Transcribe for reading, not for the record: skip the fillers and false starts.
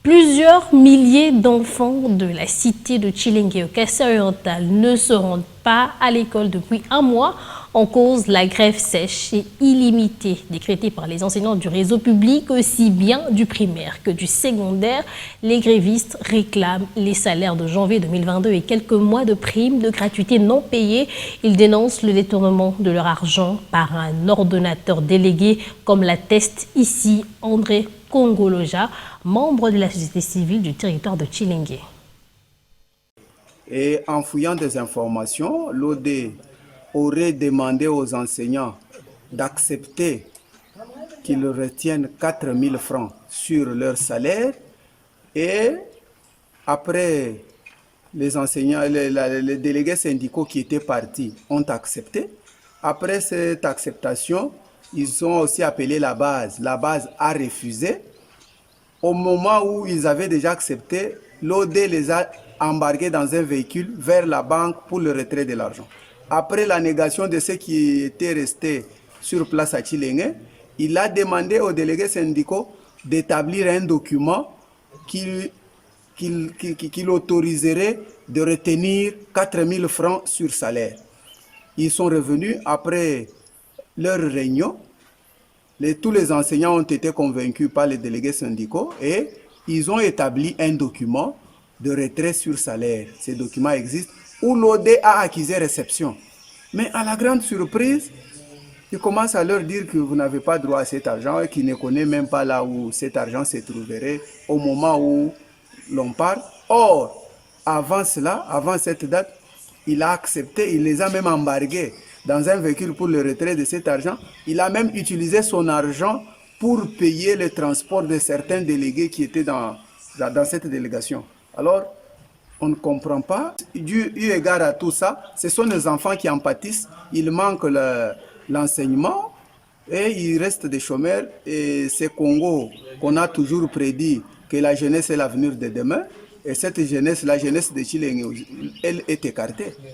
Plusieurs milliers d'enfants de la cité de Tchilingé au Kassai-Oriental ne se rendent pas à l'école depuis un mois en cause de la grève sèche et illimitée décrétée par les enseignants du réseau public, aussi bien du primaire que du secondaire. Les grévistes réclament les salaires de janvier 2022 et quelques mois de primes de gratuité non payées. Ils dénoncent le détournement de leur argent par un ordonnateur délégué, comme l'atteste ici André Kongoloja, membre de la société civile du territoire de Tchilingé. Et en fouillant des informations, l'OD aurait demandé aux enseignants d'accepter qu'ils retiennent 4 000 francs sur leur salaire et après les enseignants, les délégués syndicaux qui étaient partis ont accepté. Après cette acceptation, ils ont aussi appelé la base. La base a refusé. Au moment où ils avaient déjà accepté, l'OD les a embarqués dans un véhicule vers la banque pour le retrait de l'argent. Après la négation de ceux qui étaient restés sur place à Tchilingé, il a demandé aux délégués syndicaux d'établir un document qui autoriserait de retenir 4 000 francs sur salaire. Ils sont revenus après leur réunion. Tous les enseignants ont été convaincus par les délégués syndicaux et ils ont établi un document de retrait sur salaire. Ces documents existent où l'OD a accusé réception. Mais à la grande surprise, ils commencent à leur dire que vous n'avez pas droit à cet argent et qu'ils ne connaissent même pas là où cet argent se trouverait au moment où l'on parle. Or, avant cela, avant cette date, il a accepté, il les a même embarqués dans un véhicule pour le retrait de cet argent. Il a même utilisé son argent pour payer le transport de certains délégués qui étaient dans cette délégation. Alors, on ne comprend pas. Eu égard à tout ça, ce sont les enfants qui en pâtissent. Il manque l'enseignement et il reste des chômeurs. Et c'est Congo qu'on a toujours prédit que la jeunesse est l'avenir de demain. Et cette jeunesse, la jeunesse de Tchilingé, elle est écartée.